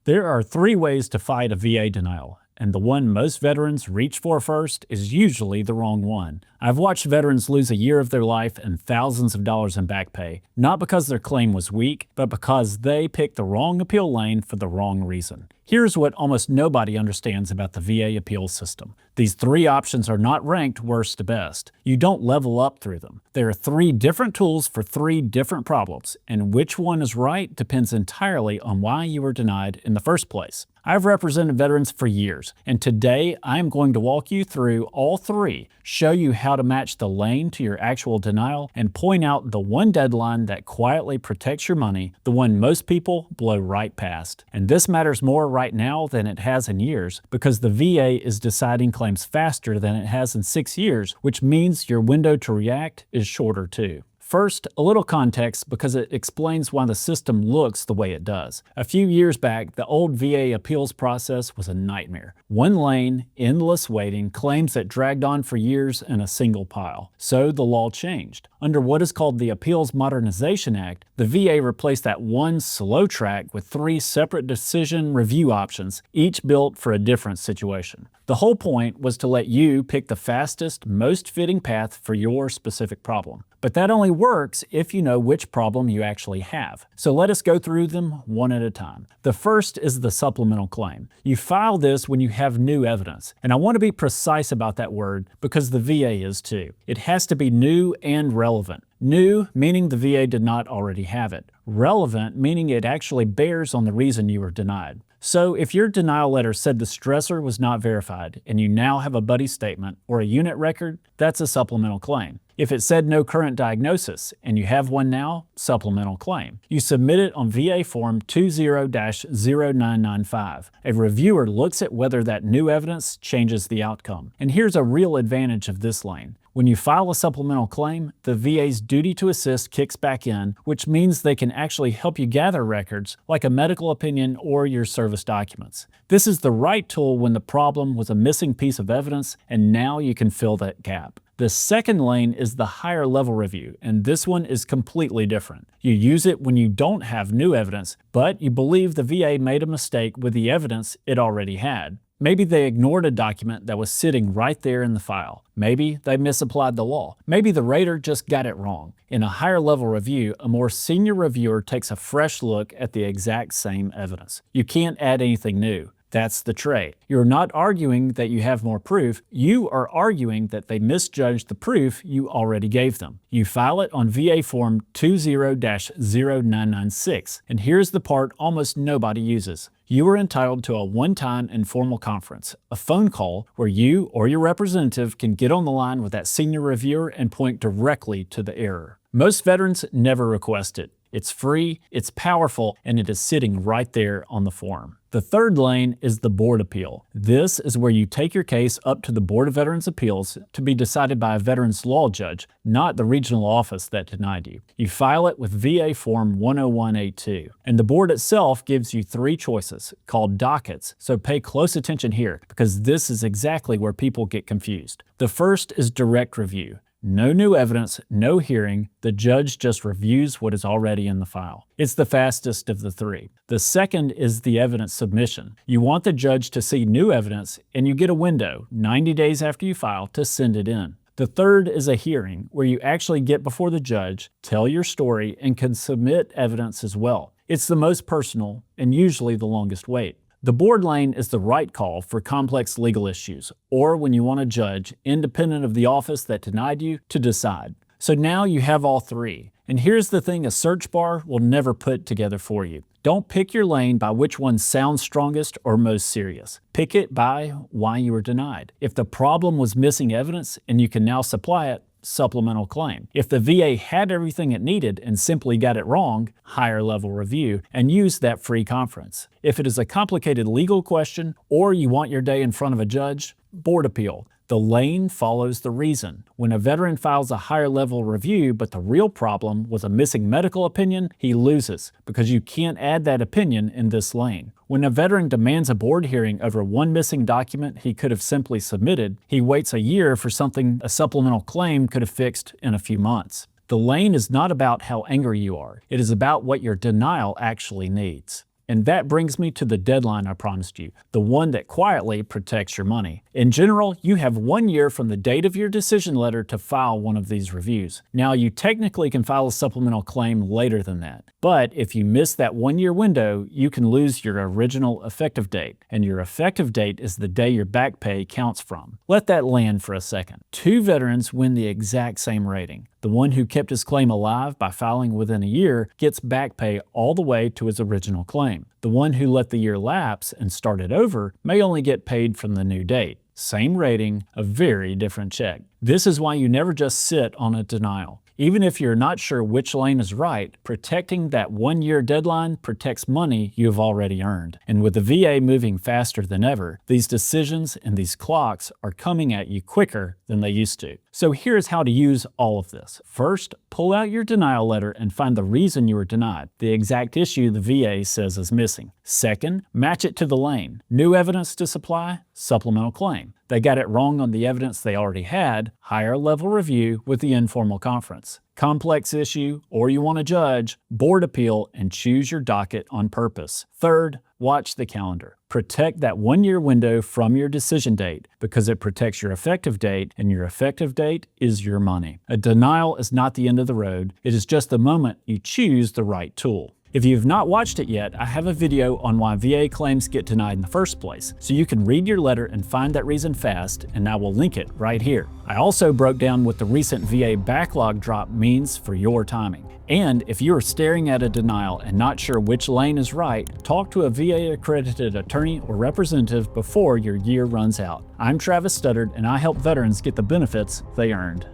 There are three ways to fight a VA denial, and the one most veterans reach for first is usually the wrong one. I've watched veterans lose a year of their life and thousands of dollars in back pay, not because their claim was weak, but because they picked the wrong appeal lane for the wrong reason. Here's what almost nobody understands about the VA appeals system. These three options are not ranked worst to best. You don't level up through them. There are three different tools for three different problems, and which one is right depends entirely on why you were denied in the first place. I've represented veterans for years, and today I'm going to walk you through all three, show you how to match the lane to your actual denial, and point out the one deadline that quietly protects your money, the one most people blow right past. And this matters more right now than it has in years, because the VA is deciding claims faster than it has in 6 years, which means your window to react is shorter too. First, a little context because it explains why the system looks the way it does. A few years back, the old VA appeals process was a nightmare. One lane, endless waiting, claims that dragged on for years in a single pile. So the law changed. Under what is called the Appeals Modernization Act, the VA replaced that one slow track with 3 separate decision review options, each built for a different situation. The whole point was to let you pick the fastest, most fitting path for your specific problem. But that only works if you know which problem you actually have. So let us go through them one at a time. The first is the supplemental claim. You file this when you have new evidence. And I want to be precise about that word because the VA is too. It has to be new and relevant. New, meaning the VA did not already have it. Relevant, meaning it actually bears on the reason you were denied. So if your denial letter said the stressor was not verified and you now have a buddy statement or a unit record, that's a supplemental claim. If it said no current diagnosis and you have one now, supplemental claim. You submit it on VA Form 20-0995. A reviewer looks at whether that new evidence changes the outcome. And here's a real advantage of this lane. When you file a supplemental claim, the VA's duty to assist kicks back in, which means they can actually help you gather records like a medical opinion or your service documents. This is the right tool when the problem was a missing piece of evidence, and now you can fill that gap. The second lane is the higher level review, and this one is completely different. You use it when you don't have new evidence, but you believe the VA made a mistake with the evidence it already had. Maybe they ignored a document that was sitting right there in the file. Maybe they misapplied the law. Maybe the rater just got it wrong. In a higher level review, a more senior reviewer takes a fresh look at the exact same evidence. You can't add anything new. That's the trade. You're not arguing that you have more proof. You are arguing that they misjudged the proof you already gave them. You file it on VA Form 20-0996. And here's the part almost nobody uses. You are entitled to a one-time informal conference, a phone call where you or your representative can get on the line with that senior reviewer and point directly to the error. Most veterans never request it. It's free, it's powerful, and it is sitting right there on the form. The third lane is the board appeal. This is where you take your case up to the Board of Veterans' Appeals to be decided by a veterans law judge, not the regional office that denied you. You file it with VA Form 10182, and the board itself gives you 3 choices, called dockets, so pay close attention here, because this is exactly where people get confused. The first is direct review. No new evidence, no hearing, the judge just reviews what is already in the file. It's the fastest of the 3. The second is the evidence submission. You want the judge to see new evidence, and you get a window, 90 days after you file, to send it in. The third is a hearing, where you actually get before the judge, tell your story, and can submit evidence as well. It's the most personal, and usually the longest wait. The board lane is the right call for complex legal issues, or when you want a judge, independent of the office that denied you, to decide. So now you have all 3. And here's the thing a search bar will never put together for you. Don't pick your lane by which one sounds strongest or most serious. Pick it by why you were denied. If the problem was missing evidence and you can now supply it, supplemental claim. If the VA had everything it needed and simply got it wrong, higher level review, and use that free conference. If it is a complicated legal question or you want your day in front of a judge, board appeal. The lane follows the reason. When a veteran files a higher level review but the real problem was a missing medical opinion, he loses because you can't add that opinion in this lane. When a veteran demands a board hearing over one missing document he could have simply submitted, he waits a year for something a supplemental claim could have fixed in a few months. The lane is not about how angry you are. It is about what your denial actually needs. And that brings me to the deadline I promised you, the one that quietly protects your money. In general, you have 1 year from the date of your decision letter to file one of these reviews. Now, you technically can file a supplemental claim later than that, but if you miss that 1 year window, you can lose your original effective date, and your effective date is the day your back pay counts from. Let that land for a second. 2 veterans win the exact same rating. The one who kept his claim alive by filing within a year gets back pay all the way to his original claim. The one who let the year lapse and started over may only get paid from the new date. Same rating, a very different check. This is why you never just sit on a denial. Even if you're not sure which lane is right, protecting that 1 year deadline protects money you've already earned. And with the VA moving faster than ever, these decisions and these clocks are coming at you quicker than they used to. So here's how to use all of this. First, pull out your denial letter and find the reason you were denied, the exact issue the VA says is missing. Second, match it to the lane. New evidence to supply? Supplemental claim. They got it wrong on the evidence they already had? Higher level review with the informal conference. Complex issue, or you want to judge? Board appeal and choose your docket on purpose. Third, watch the calendar. Protect that 1 year window from your decision date because it protects your effective date, and your effective date is your money. A denial is not the end of the road. It is just the moment you choose the right tool. If you've not watched it yet, I have a video on why VA claims get denied in the first place, so you can read your letter and find that reason fast, and I will link it right here. I also broke down what the recent VA backlog drop means for your timing. And if you are staring at a denial and not sure which lane is right, talk to a VA accredited attorney or representative before your year runs out. I'm Travis Studdard, and I help veterans get the benefits they earned.